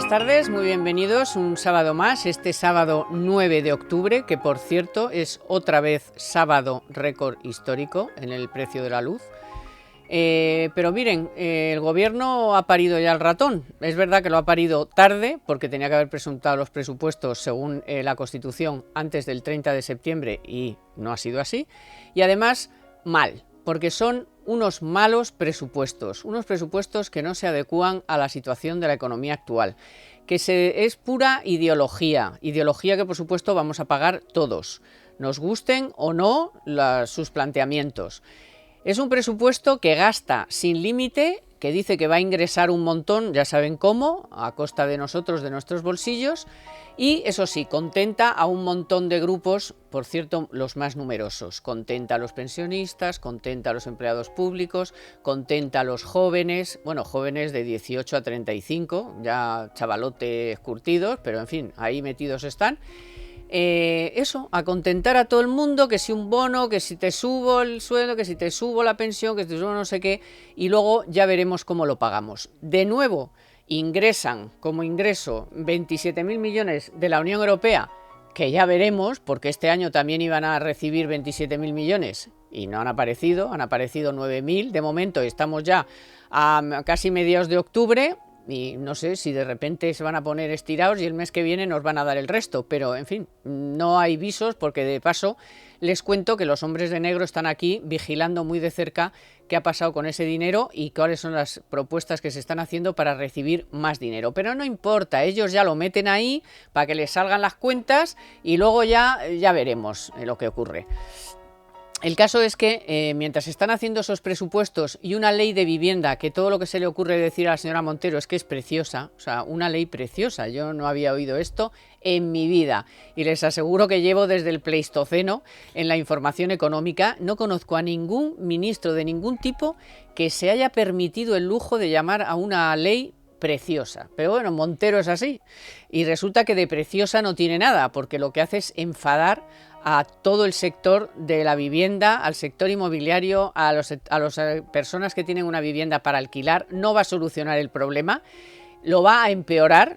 buenas tardes, muy bienvenidos un sábado más, este sábado 9 de octubre, que por cierto es otra vez sábado récord histórico en el precio de la luz. Pero miren, el gobierno ha parido ya el ratón. Es verdad que lo ha parido tarde, porque tenía que haber presentado los presupuestos según la Constitución antes del 30 de septiembre y no ha sido así. Y además, mal, porque son unos malos presupuestos, unos presupuestos que no se adecúan a la situación de la economía actual, que es pura ideología que por supuesto vamos a pagar todos, nos gusten o no sus planteamientos. Es un presupuesto que gasta sin límite, que dice que va a ingresar un montón, ya saben cómo, a costa de nosotros, de nuestros bolsillos, y eso sí, contenta a un montón de grupos, por cierto, los más numerosos. Contenta a los pensionistas, contenta a los empleados públicos, contenta a los jóvenes, bueno, jóvenes de 18 a 35, ya chavalotes curtidos, pero en fin, ahí metidos están. Eso, a contentar a todo el mundo, que si un bono, que si te subo el sueldo, que si te subo la pensión, que te subo no sé qué, y luego ya veremos cómo lo pagamos. De nuevo, ingresan como ingreso 27.000 millones de la Unión Europea, que ya veremos, porque este año también iban a recibir 27.000 millones y no han aparecido 9.000 de momento, estamos ya a casi mediados de octubre. Y no sé si de repente se van a poner estirados y el mes que viene nos van a dar el resto, pero en fin, no hay visos, porque de paso les cuento que los hombres de negro están aquí vigilando muy de cerca qué ha pasado con ese dinero y cuáles son las propuestas que se están haciendo para recibir más dinero. Pero no importa, ellos ya lo meten ahí para que les salgan las cuentas y luego ya veremos lo que ocurre. El caso es que mientras están haciendo esos presupuestos y una ley de vivienda, que todo lo que se le ocurre decir a la señora Montero es que es preciosa, o sea, una ley preciosa, yo no había oído esto en mi vida y les aseguro que llevo desde el Pleistoceno en la información económica, no conozco a ningún ministro de ningún tipo que se haya permitido el lujo de llamar a una ley preciosa. Pero bueno, Montero es así y resulta que de preciosa no tiene nada, porque lo que hace es enfadar a todo el sector de la vivienda, al sector inmobiliario, a las personas que tienen una vivienda para alquilar. No va a solucionar el problema, lo va a empeorar,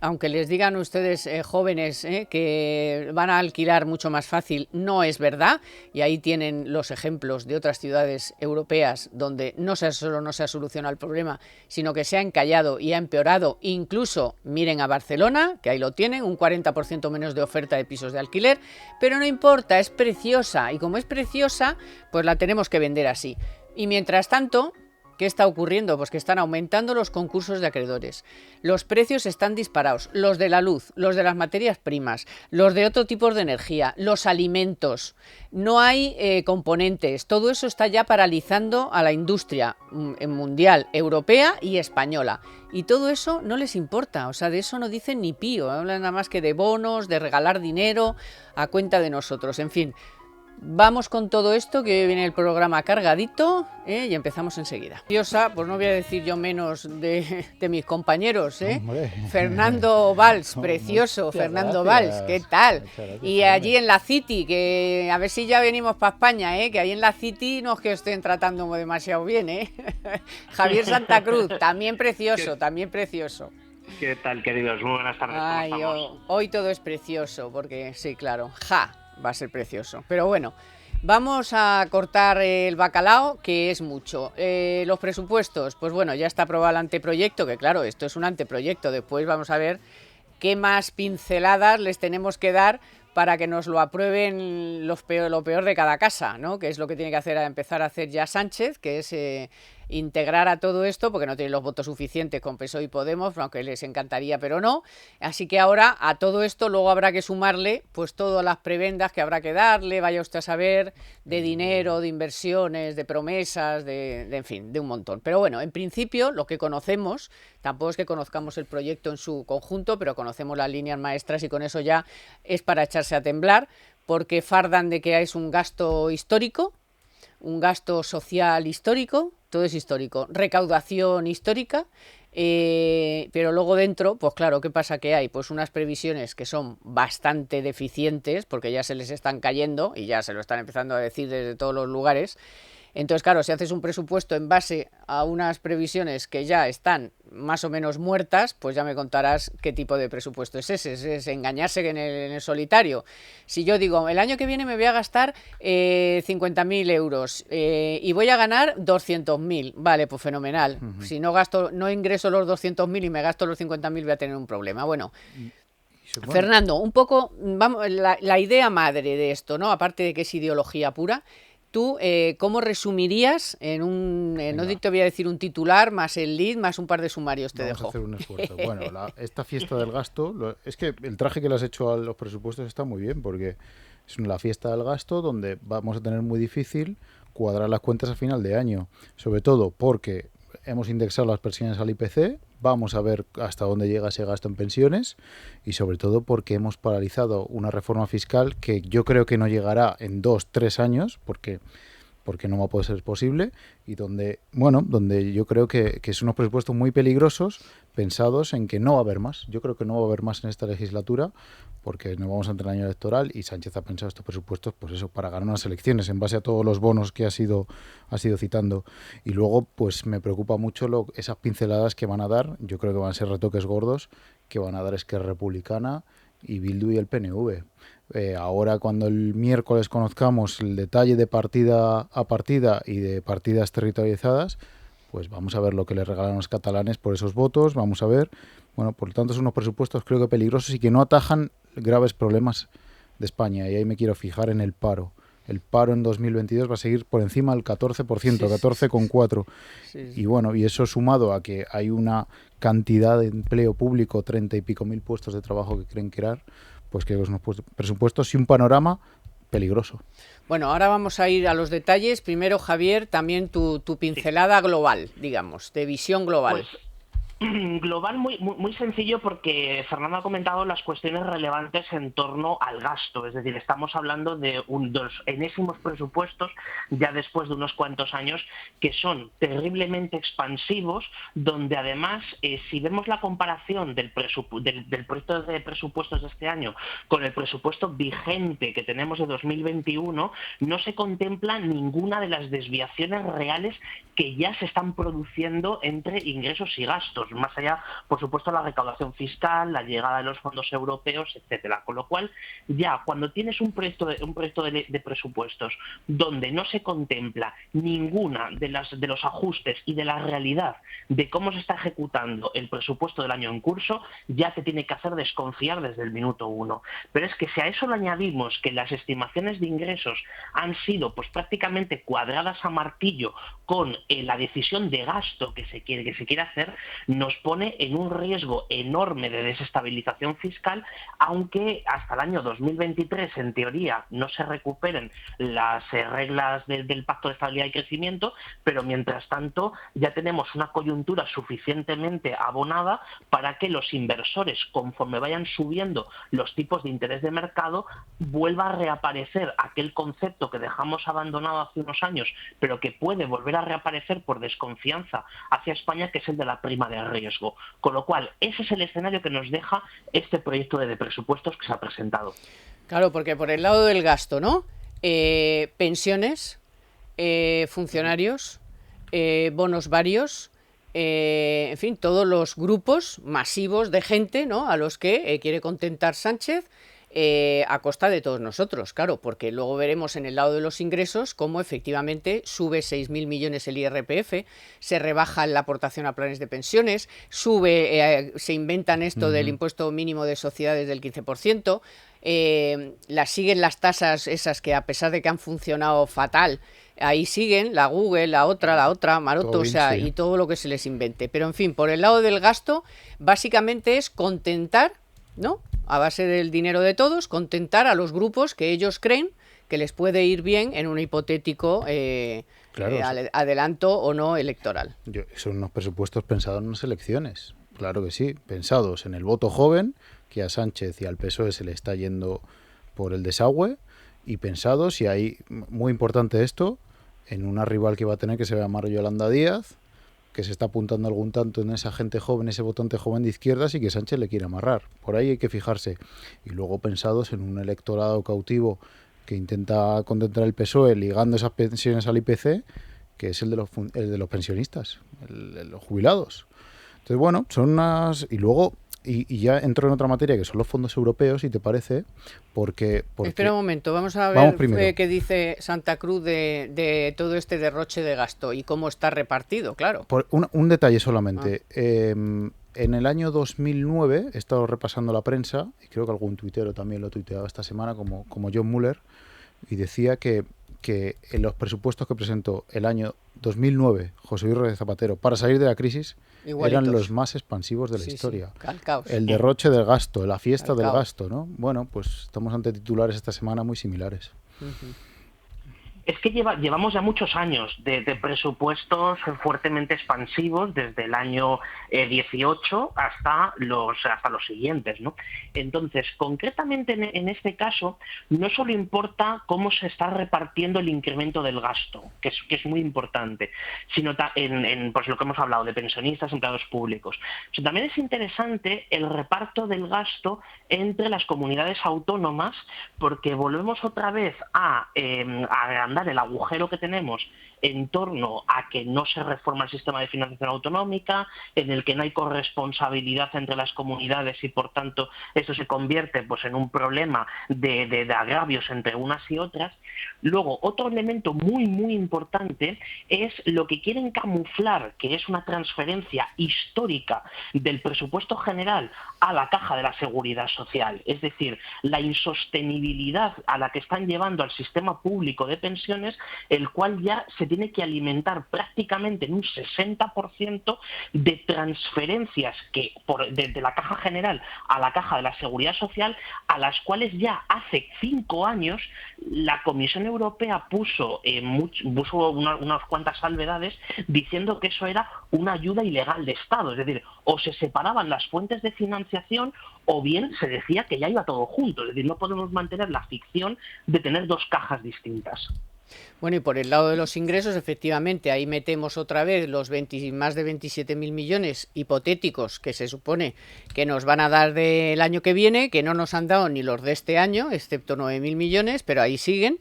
aunque les digan ustedes jóvenes que van a alquilar mucho más fácil, no es verdad, y ahí tienen los ejemplos de otras ciudades europeas donde no solo no se ha solucionado el problema, sino que se ha encallado y ha empeorado. Incluso miren a Barcelona, que ahí lo tienen, un 40% menos de oferta de pisos de alquiler, pero no importa, es preciosa, y como es preciosa, pues la tenemos que vender así. Y mientras tanto, ¿qué está ocurriendo? Pues que están aumentando los concursos de acreedores, los precios están disparados, los de la luz, los de las materias primas, los de otro tipo de energía, los alimentos, no hay componentes, todo eso está ya paralizando a la industria mundial, europea y española. Y todo eso no les importa, o sea, de eso no dicen ni pío, hablan nada más que de bonos, de regalar dinero a cuenta de nosotros, en fin. Vamos con todo esto, que hoy viene el programa cargadito, y empezamos enseguida. Pues no voy a decir yo menos de mis compañeros, Fernando Valls, precioso, Fernando Valls, ¿qué tal? Y allí en la City, que a ver si ya venimos para España, que ahí en la City no es que estén tratando demasiado bien, Javier Santa Cruz, también precioso, también precioso. ¿Qué tal, queridos? Muy buenas tardes. Ay, hoy todo es precioso, porque sí, claro, va a ser precioso. Pero bueno, vamos a cortar el bacalao, que es mucho. Los presupuestos, pues bueno, ya está aprobado el anteproyecto, que claro, esto es un anteproyecto. Después vamos a ver qué más pinceladas les tenemos que dar para que nos lo aprueben lo peor de cada casa, ¿no? Que es lo que tiene que empezar a hacer ya Sánchez, que es integrar a todo esto, porque no tiene los votos suficientes con PSOE y Podemos, aunque les encantaría, pero no. Así que ahora a todo esto luego habrá que sumarle pues todas las prebendas que habrá que darle, vaya usted a saber, de dinero, de inversiones, de promesas, en fin, de un montón. Pero bueno, en principio lo que conocemos, tampoco es que conozcamos el proyecto en su conjunto, pero conocemos las líneas maestras y con eso ya es para echarse a temblar, porque fardan de que es un gasto histórico, un gasto social histórico, todo es histórico, recaudación histórica, pero luego dentro, pues claro, ¿qué pasa que hay? Pues unas previsiones que son bastante deficientes, porque ya se les están cayendo y ya se lo están empezando a decir desde todos los lugares, Entonces, claro, si haces un presupuesto en base a unas previsiones que ya están más o menos muertas, pues ya me contarás qué tipo de presupuesto es ese. Es engañarse en el solitario. Si yo digo, el año que viene me voy a gastar 50.000 euros y voy a ganar 200.000, vale, pues fenomenal. Si no gasto, no ingreso los 200.000 y me gasto los 50.000, voy a tener un problema. Bueno, Fernando, un poco, vamos, la idea madre de esto, ¿no? Aparte de que es ideología pura, tú, ¿cómo resumirías en no te voy a decir un titular, más el lead, más un par de sumarios te Vamos dejo? a hacer un esfuerzo. Bueno, esta fiesta del gasto, es que el traje que le has hecho a los presupuestos está muy bien, porque es la fiesta del gasto donde vamos a tener muy difícil cuadrar las cuentas a final de año, sobre todo porque hemos indexado las pensiones al IPC, vamos a ver hasta dónde llega ese gasto en pensiones y sobre todo porque hemos paralizado una reforma fiscal que yo creo que no llegará en 2-3 años, porque no va a poder ser posible y donde yo creo que son unos presupuestos muy peligrosos pensados en que no va a haber más. Yo creo que no va a haber más en esta legislatura porque nos vamos a entrar en el año electoral y Sánchez ha pensado estos presupuestos pues eso, para ganar unas elecciones en base a todos los bonos que ha sido citando. Y luego pues me preocupa mucho esas pinceladas que van a dar, yo creo que van a ser retoques gordos que van a dar Esquerra Republicana y Bildu y el PNV. Ahora cuando el miércoles conozcamos el detalle de partida a partida y de partidas territorializadas, pues vamos a ver lo que les regalan los catalanes por esos votos, vamos a ver. Bueno, por lo tanto son unos presupuestos creo que peligrosos y que no atajan graves problemas de España y ahí me quiero fijar en el paro. El paro en 2022 va a seguir por encima del 14%, 14,4%. Y bueno, y eso sumado a que hay una cantidad de empleo público, 30 y pico mil puestos de trabajo que quieren crear, pues creo que son unos presupuestos y un panorama peligroso. Bueno, ahora vamos a ir a los detalles. Primero, Javier, también tu pincelada global, digamos, de visión global. Pues global muy sencillo porque Fernando ha comentado las cuestiones relevantes en torno al gasto, es decir, estamos hablando de los enésimos presupuestos ya después de unos cuantos años que son terriblemente expansivos, donde además si vemos la comparación del proyecto de presupuestos de este año con el presupuesto vigente que tenemos de 2021, no se contempla ninguna de las desviaciones reales que ya se están produciendo entre ingresos y gastos, más allá, por supuesto, la recaudación fiscal, la llegada de los fondos europeos, etcétera. Con lo cual, ya cuando tienes un proyecto de presupuestos donde no se contempla ninguna de los ajustes y de la realidad de cómo se está ejecutando el presupuesto del año en curso, ya te tiene que hacer desconfiar desde el minuto uno. Pero es que si a eso le añadimos que las estimaciones de ingresos han sido pues prácticamente cuadradas a martillo con la decisión de gasto que se quiere hacer, nos pone en un riesgo enorme de desestabilización fiscal, aunque hasta el año 2023, en teoría, no se recuperen las reglas del Pacto de Estabilidad y Crecimiento, pero mientras tanto ya tenemos una coyuntura suficientemente abonada para que los inversores, conforme vayan subiendo los tipos de interés de mercado, vuelva a reaparecer aquel concepto que dejamos abandonado hace unos años, pero que puede volver a reaparecer por desconfianza hacia España, que es el de la prima de riesgo. Con lo cual, ese es el escenario que nos deja este proyecto de presupuestos que se ha presentado. Claro, porque por el lado del gasto, ¿no? Pensiones, funcionarios, bonos varios, en fin, todos los grupos masivos de gente, ¿no?, a los que quiere contentar Sánchez, a costa de todos nosotros, claro, porque luego veremos en el lado de los ingresos cómo efectivamente sube 6.000 millones el IRPF, se rebaja la aportación a planes de pensiones, se inventan esto del impuesto mínimo de sociedades del 15%, siguen las tasas esas que a pesar de que han funcionado fatal, ahí siguen, la Google, la otra, Maroto, todo o sea, sí. Y todo lo que se les invente. Pero en fin, por el lado del gasto, básicamente es contentar, ¿no?, a base del dinero de todos, contentar a los grupos que ellos creen que les puede ir bien en un hipotético adelanto o no electoral. Son unos presupuestos pensados en unas elecciones, claro que sí, pensados en el voto joven, que a Sánchez y al PSOE se le está yendo por el desagüe, y pensados, y ahí, muy importante esto, en una rival que va a tener que se llama Yolanda Díaz, que se está apuntando algún tanto en esa gente joven, ese votante joven de izquierdas y que Sánchez le quiere amarrar. Por ahí hay que fijarse. Y luego pensados en un electorado cautivo que intenta contentar el PSOE ligando esas pensiones al IPC, que es el de los pensionistas, el de los jubilados. Entonces, bueno, son unas... Y luego, y ya entro en otra materia, que son los fondos europeos, si te parece, porque Espera un momento, vamos a Vamos ver primero. qué dice Santa Cruz de todo este derroche de gasto y cómo está repartido, claro. Un detalle solamente. En el año 2009 he estado repasando la prensa, y creo que algún tuitero también lo tuiteaba esta semana, como John Muller, y decía que en los presupuestos que presentó el año 2009 José Luis Rodríguez Zapatero para salir de la crisis Igualitos. eran los más expansivos de la historia. Sí, calcaos. El derroche del gasto, la fiesta Calcaos. del gasto, ¿no? Bueno, pues estamos ante titulares esta semana muy similares. Es que llevamos ya muchos años de presupuestos fuertemente expansivos desde el año 18 hasta los siguientes, ¿no? Entonces, concretamente en este caso, no solo importa cómo se está repartiendo el incremento del gasto, que es muy importante, sino en pues lo que hemos hablado de pensionistas, empleados públicos. Pero también es interesante el reparto del gasto entre las comunidades autónomas, porque volvemos otra vez a agrandar el agujero que tenemos en torno a que no se reforma el sistema de financiación autonómica, en el que no hay corresponsabilidad entre las comunidades y por tanto eso se convierte pues en un problema de agravios entre unas y otras. Luego, otro elemento muy muy importante es lo que quieren camuflar, que es una transferencia histórica del presupuesto general a la caja de la seguridad social, es decir, la insostenibilidad a la que están llevando al sistema público de pensiones, el cual ya se tiene que alimentar prácticamente en un 60% de transferencias que desde la caja general a la caja de la seguridad social, a las cuales ya hace 5 años la Comisión Europea puso unas cuantas salvedades diciendo que eso era una ayuda ilegal de Estado, es decir, o se separaban las fuentes de financiación o bien se decía que ya iba todo junto, es decir, no podemos mantener la ficción de tener dos cajas distintas. Bueno, y por el lado de los ingresos, efectivamente, ahí metemos otra vez los más de 27.000 millones hipotéticos que se supone que nos van a dar del año que viene, que no nos han dado ni los de este año, excepto 9.000 millones, pero ahí siguen.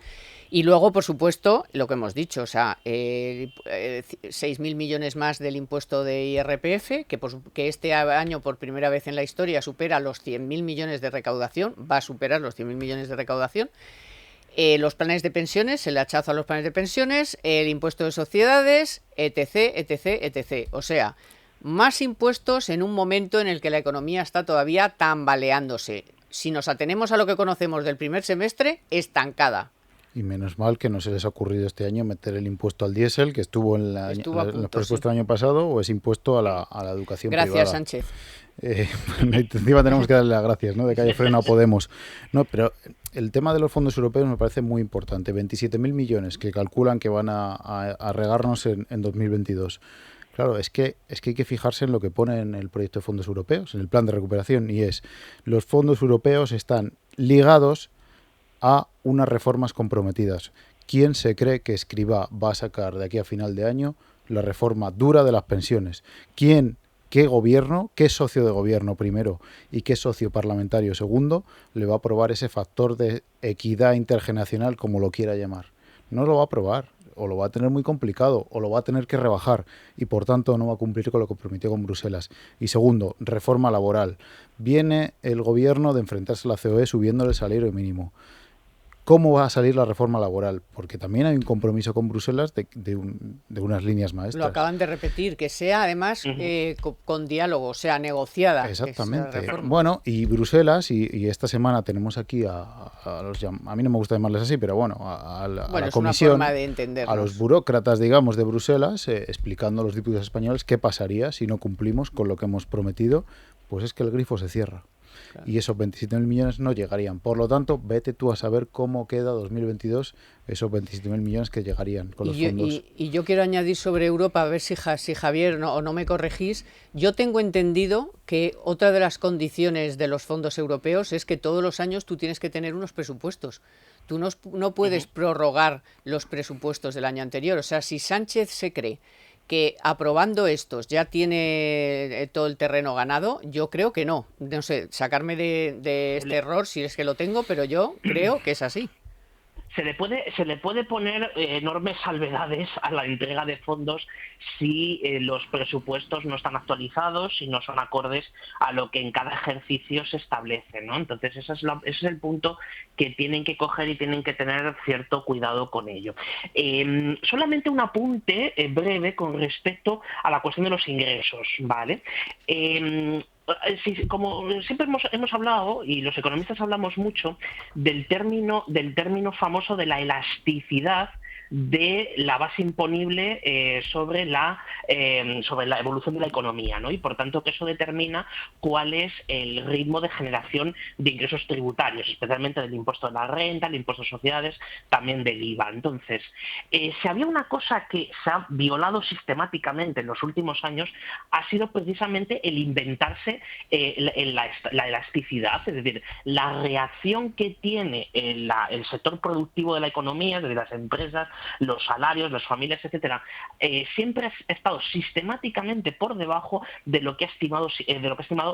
Y luego, por supuesto, lo que hemos dicho, o sea, 6.000 millones más del impuesto de IRPF, que este año por primera vez en la historia supera los 100.000 millones de recaudación, va a superar los 100.000 millones de recaudación. Los planes de pensiones, el hachazo a los planes de pensiones, el impuesto de sociedades, etc, etc, etc. O sea, más impuestos en un momento en el que la economía está todavía tambaleándose. Si nos atenemos a lo que conocemos del primer semestre, estancada. Y menos mal que no se les ha ocurrido este año meter el impuesto al diésel, que estuvo en los presupuestos del año pasado, o ese impuesto a la educación privada. Gracias, Sánchez. Encima tenemos que darle las gracias, ¿no? De que haya freno a Podemos. No, pero el tema de los fondos europeos me parece muy importante. 27.000 millones que calculan que van a regarnos en 2022. Claro, es que hay que fijarse en lo que pone en el proyecto de fondos europeos, en el plan de recuperación, y es los fondos europeos están ligados a unas reformas comprometidas. ¿Quién se cree que Escrivá va a sacar de aquí a final de año la reforma dura de las pensiones? ¿Qué gobierno, qué socio de gobierno primero y qué socio parlamentario segundo le va a aprobar ese factor de equidad intergeneracional, como lo quiera llamar? No lo va a aprobar, o lo va a tener muy complicado, o lo va a tener que rebajar y por tanto no va a cumplir con lo que prometió con Bruselas. Y segundo, reforma laboral. Viene el gobierno de enfrentarse a la COE subiéndole el salario mínimo. ¿Cómo va a salir la reforma laboral? Porque también hay un compromiso con Bruselas de unas líneas maestras. Lo acaban de repetir, que sea además con diálogo, o sea, negociada. Exactamente. Bueno, y Bruselas, y esta semana tenemos aquí a mí no me gusta llamarles así, pero bueno, a la comisión, una forma de entendernos, a los burócratas, digamos, de Bruselas, explicando a los diputados españoles qué pasaría si no cumplimos con lo que hemos prometido, pues es que el grifo se cierra. Claro. Y esos 27.000 millones no llegarían. Por lo tanto, vete tú a saber cómo queda 2022 esos 27.000 millones que llegarían con los fondos. Y yo quiero añadir sobre Europa, a ver si Javier no me corregís. Yo tengo entendido que otra de las condiciones de los fondos europeos es que todos los años tú tienes que tener unos presupuestos. Tú no puedes prorrogar los presupuestos del año anterior. O sea, si Sánchez se cree que aprobando estos ya tiene todo el terreno ganado, yo creo que no. No sé, sacarme de este error si es que lo tengo, pero yo creo que es así. Se le puede poner enormes salvedades a la entrega de fondos si los presupuestos no están actualizados y no son acordes a lo que en cada ejercicio se establece, ¿no? Entonces ese es el punto que tienen que coger y tienen que tener cierto cuidado con ello. Solamente un apunte breve con respecto a la cuestión de los ingresos, ¿vale? Sí, como siempre hemos hablado, y los economistas hablamos mucho, del término famoso de la elasticidad de la base imponible sobre la evolución de la economía, ¿no? Y por tanto que eso determina cuál es el ritmo de generación de ingresos tributarios, especialmente del impuesto de la renta, el impuesto de sociedades, también del IVA. Entonces, si había una cosa que se ha violado sistemáticamente en los últimos años, ha sido precisamente el inventarse la elasticidad, es decir, la reacción que tiene el sector productivo de la economía, es decir, las empresas, los salarios, las familias, etcétera, siempre ha estado sistemáticamente por debajo de lo que ha estimado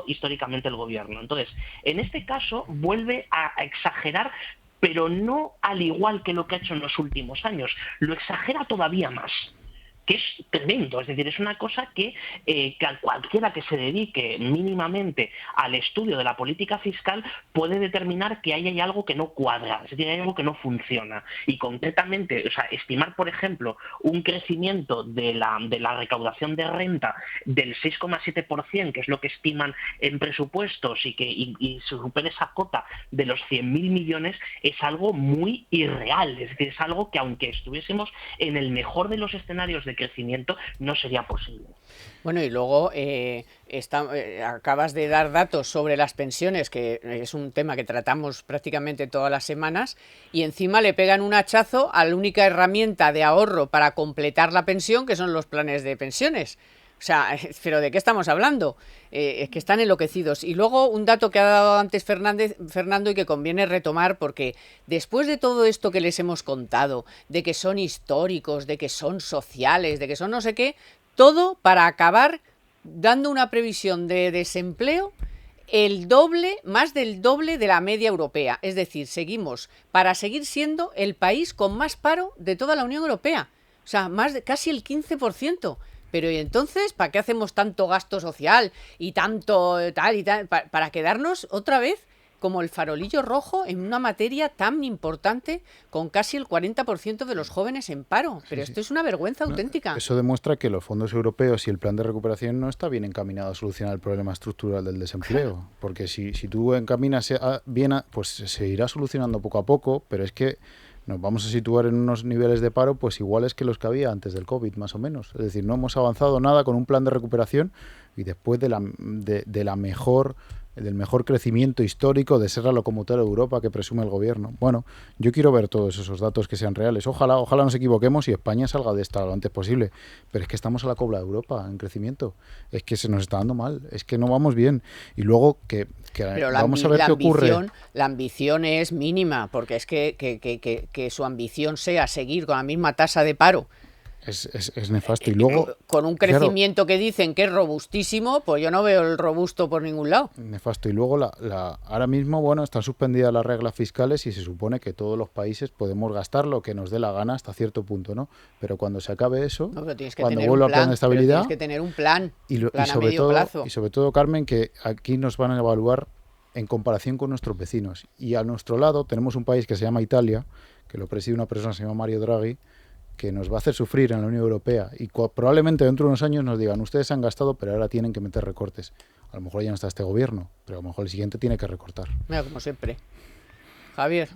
históricamente el gobierno. Entonces, en este caso vuelve a exagerar, pero no al igual que lo que ha hecho en los últimos años, lo exagera todavía más, que es tremendo. Es decir, es una cosa que cualquiera que se dedique mínimamente al estudio de la política fiscal puede determinar que ahí hay algo que no cuadra, es decir, hay algo que no funciona. Y concretamente, o sea, estimar, por ejemplo, un crecimiento de la recaudación de renta del 6,7%, que es lo que estiman en presupuestos, y se supere esa cota de los 100.000 millones, es algo muy irreal. Es decir, es algo que, aunque estuviésemos en el mejor de los escenarios de crecimiento, no sería posible. Bueno, y luego acabas de dar datos sobre las pensiones, que es un tema que tratamos prácticamente todas las semanas, y encima le pegan un hachazo a la única herramienta de ahorro para completar la pensión, que son los planes de pensiones. O sea, ¿pero de qué estamos hablando? Es que están enloquecidos. Y luego un dato que ha dado antes Fernando, y que conviene retomar, porque después de todo esto que les hemos contado, de que son históricos, de que son sociales, de que son no sé qué, todo para acabar dando una previsión de desempleo el doble, más del doble de la media europea. Es decir, para seguir siendo el país con más paro de toda la Unión Europea. O sea, casi el 15%. Pero ¿y entonces para qué hacemos tanto gasto social y tanto tal y tal? Para quedarnos otra vez como el farolillo rojo en una materia tan importante, con casi el 40% de los jóvenes en paro. Pero esto es una vergüenza auténtica. Eso demuestra que los fondos europeos y el plan de recuperación no está bien encaminado a solucionar el problema estructural del desempleo. Porque si tú encaminas bien, pues se irá solucionando poco a poco, pero es que nos vamos a situar en unos niveles de paro pues iguales que los que había antes del COVID, más o menos. Es decir, no hemos avanzado nada con un plan de recuperación, y después del mejor crecimiento histórico, de ser la locomotora de Europa que presume el gobierno. Bueno, yo quiero ver todos esos datos que sean reales. Ojalá nos equivoquemos y España salga de esta lo antes posible. Pero es que estamos a la cola de Europa en crecimiento. Es que se nos está dando mal. Es que no vamos bien. Y luego pero vamos a ver qué ocurre. La ambición es mínima, porque es que su ambición sea seguir con la misma tasa de paro. Es nefasto. Y luego, con un crecimiento que dicen que es robustísimo, pues yo no veo el robusto por ningún lado. Nefasto. Y luego ahora mismo, bueno, están suspendidas las reglas fiscales y se supone que todos los países podemos gastar lo que nos dé la gana hasta cierto punto, ¿no? Pero cuando se acabe eso, cuando vuelva el plan de estabilidad, tienes que tener un plan a medio plazo. Y sobre todo, Carmen, que aquí nos van a evaluar en comparación con nuestros vecinos. Y a nuestro lado tenemos un país que se llama Italia, que lo preside una persona que se llama Mario Draghi, que nos va a hacer sufrir en la Unión Europea, y probablemente dentro de unos años nos digan: ustedes han gastado, pero ahora tienen que meter recortes. A lo mejor ya no está este gobierno, pero a lo mejor el siguiente tiene que recortar. Mira, como siempre. Javier.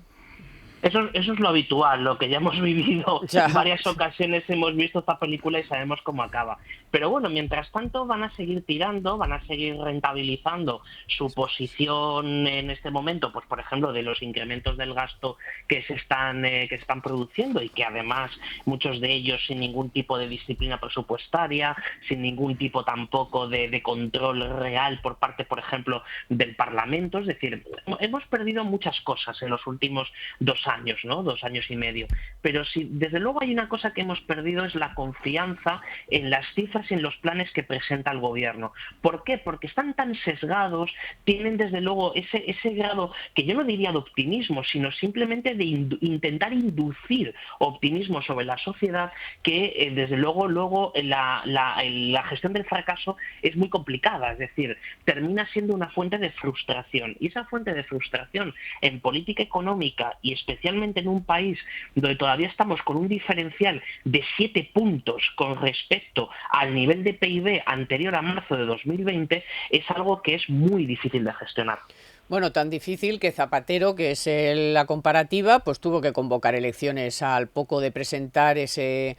Eso es lo habitual, lo que ya hemos vivido en varias ocasiones. Hemos visto esta película y sabemos cómo acaba. Pero bueno, mientras tanto van a seguir tirando, van a seguir rentabilizando su posición en este momento, pues por ejemplo, de los incrementos del gasto que se están produciendo, y que además muchos de ellos sin ningún tipo de disciplina presupuestaria, sin ningún tipo tampoco de control real por parte, por ejemplo, del Parlamento. Es decir, hemos perdido muchas cosas en los últimos 2 años, ¿no? 2 años y medio. Pero sí, desde luego hay una cosa que hemos perdido, es la confianza en las cifras y en los planes que presenta el gobierno. ¿Por qué? Porque están tan sesgados, tienen desde luego ese grado, que yo no diría de optimismo, sino simplemente de intentar inducir optimismo sobre la sociedad, que desde luego la gestión del fracaso es muy complicada, es decir, termina siendo una fuente de frustración. Y esa fuente de frustración en política económica, y especialmente en un país donde todavía estamos con un diferencial de 7 puntos con respecto al nivel de PIB anterior a marzo de 2020, es algo que es muy difícil de gestionar. Bueno, tan difícil que Zapatero, que es la comparativa, pues tuvo que convocar elecciones al poco de presentar ese...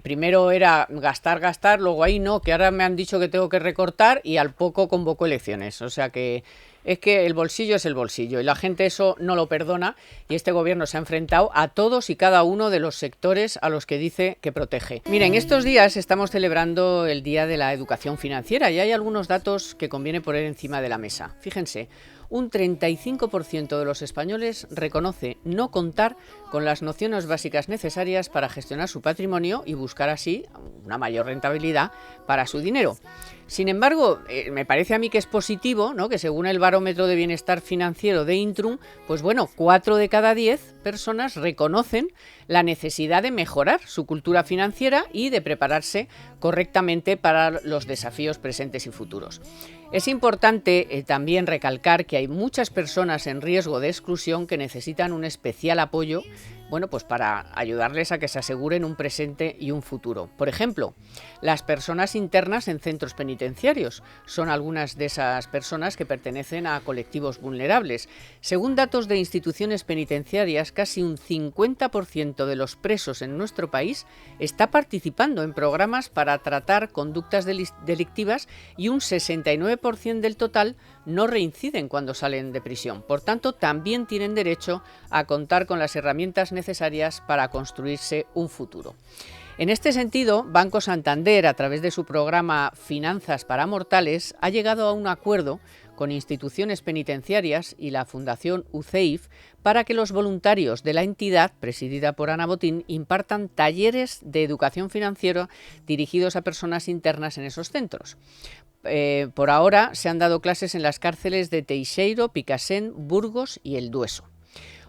primero era gastar, luego ahí no, que ahora me han dicho que tengo que recortar, y al poco convocó elecciones. O sea que es que el bolsillo es el bolsillo y la gente eso no lo perdona, y este gobierno se ha enfrentado a todos y cada uno de los sectores a los que dice que protege. Miren, estos días estamos celebrando el Día de la Educación Financiera y hay algunos datos que conviene poner encima de la mesa. Fíjense. Un 35% de los españoles reconoce no contar con las nociones básicas necesarias para gestionar su patrimonio y buscar así una mayor rentabilidad para su dinero. Sin embargo, me parece a mí que es positivo, ¿no?, que según el Barómetro de Bienestar Financiero de Intrum, pues bueno, 4 de cada 10 personas reconocen la necesidad de mejorar su cultura financiera y de prepararse correctamente para los desafíos presentes y futuros. Es importante también recalcar que hay muchas personas en riesgo de exclusión que necesitan un especial apoyo, bueno, pues para ayudarles a que se aseguren un presente y un futuro. Por ejemplo, las personas internas en centros penitenciarios son algunas de esas personas que pertenecen a colectivos vulnerables. Según datos de instituciones penitenciarias, casi un 50% de los presos en nuestro país está participando en programas para tratar conductas delictivas, y un 69% del total no reinciden cuando salen de prisión. Por tanto, también tienen derecho a contar con las herramientas necesarias para construirse un futuro. En este sentido, Banco Santander, a través de su programa Finanzas para Mortales, ha llegado a un acuerdo con instituciones penitenciarias y la Fundación UCEIF para que los voluntarios de la entidad, presidida por Ana Botín, impartan talleres de educación financiera dirigidos a personas internas en esos centros. Por ahora se han dado clases en las cárceles de Teixeiro, Picassent, Burgos y El Dueso.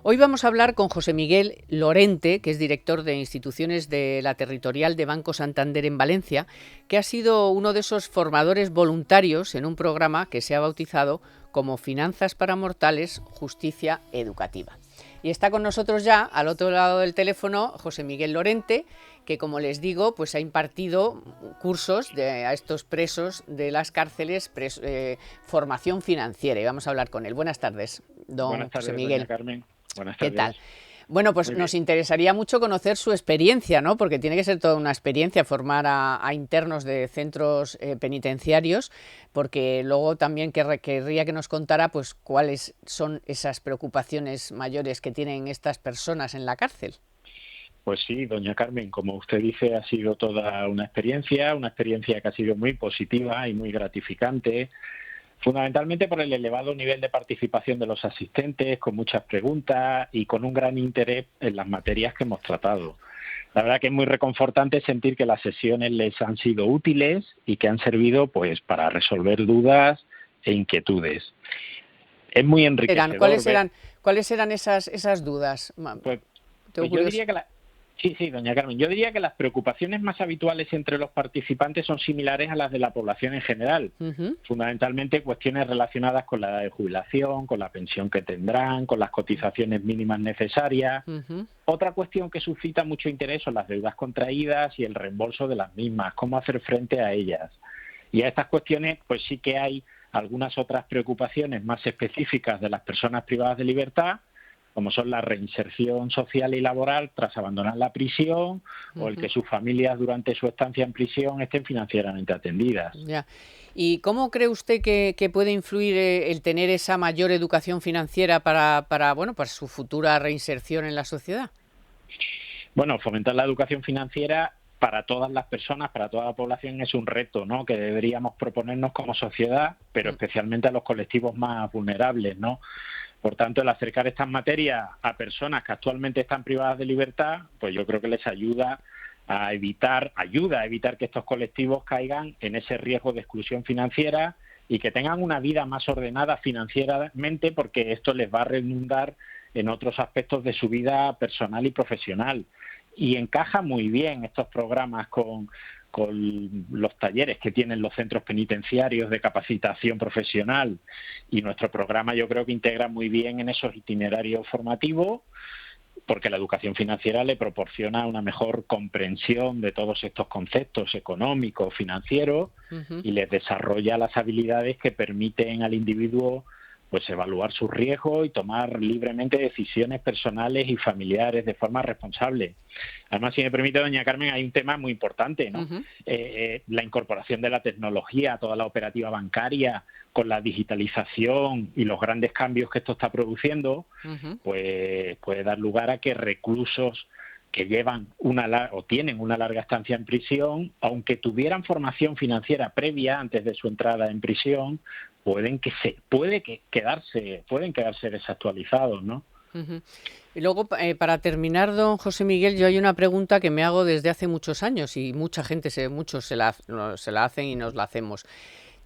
Hoy vamos a hablar con José Miguel Lorente, que es director de instituciones de la territorial de Banco Santander en Valencia, que ha sido uno de esos formadores voluntarios en un programa que se ha bautizado como Finanzas para Mortales, Justicia Educativa. Y está con nosotros ya, al otro lado del teléfono, José Miguel Lorente, que, como les digo, pues ha impartido cursos a estos presos de las cárceles, formación financiera, y vamos a hablar con él. Buenas tardes, don José Miguel. Doña Carmen. Buenas tardes. ¿Qué tal? Bueno, pues Muy nos bien. interesaría mucho conocer su experiencia, ¿no? Porque tiene que ser toda una experiencia formar a internos de centros penitenciarios, porque luego también querría que nos contara pues cuáles son esas preocupaciones mayores que tienen estas personas en la cárcel. Pues sí, doña Carmen, como usted dice, ha sido toda una experiencia que ha sido muy positiva y muy gratificante, fundamentalmente por el elevado nivel de participación de los asistentes, con muchas preguntas y con un gran interés en las materias que hemos tratado. La verdad que es muy reconfortante sentir que las sesiones les han sido útiles y que han servido pues para resolver dudas e inquietudes. Es muy enriquecedor. ¿Cuáles eran esas dudas? Pues yo diría que Sí, doña Carmen. Yo diría que las preocupaciones más habituales entre los participantes son similares a las de la población en general. Fundamentalmente cuestiones relacionadas con la edad de jubilación, con la pensión que tendrán, con las cotizaciones mínimas necesarias. Otra cuestión que suscita mucho interés son las deudas contraídas y el reembolso de las mismas, cómo hacer frente a ellas. Y a estas cuestiones pues sí que hay algunas otras preocupaciones más específicas de las personas privadas de libertad, como son la reinserción social y laboral tras abandonar la prisión, o el que sus familias durante su estancia en prisión estén financieramente atendidas. Ya. ¿Y cómo cree usted que puede influir el tener esa mayor educación financiera para su futura reinserción en la sociedad? Bueno, fomentar la educación financiera para todas las personas, para toda la población, es un reto, ¿no?, que deberíamos proponernos como sociedad, pero especialmente a los colectivos más vulnerables, ¿no? Por tanto, el acercar estas materias a personas que actualmente están privadas de libertad, pues yo creo que les ayuda a evitar que estos colectivos caigan en ese riesgo de exclusión financiera y que tengan una vida más ordenada financieramente, porque esto les va a redundar en otros aspectos de su vida personal y profesional. Y encaja muy bien estos programas con los talleres que tienen los centros penitenciarios de capacitación profesional, y nuestro programa yo creo que integra muy bien en esos itinerarios formativos, porque la educación financiera le proporciona una mejor comprensión de todos estos conceptos económicos, financieros, y les desarrolla las habilidades que permiten al individuo pues evaluar su riesgo y tomar libremente decisiones personales y familiares de forma responsable. Además, si me permite, doña Carmen, hay un tema muy importante, ¿no? La incorporación de la tecnología, toda la operativa bancaria, con la digitalización y los grandes cambios que esto está produciendo, pues puede dar lugar a que reclusos que llevan tienen una larga estancia en prisión, aunque tuvieran formación financiera previa antes de su entrada en prisión, pueden quedarse desactualizados, ¿no? Y luego, para terminar, don José Miguel, yo hay una pregunta que me hago desde hace muchos años y mucha gente, muchos se la hacen y nos la hacemos.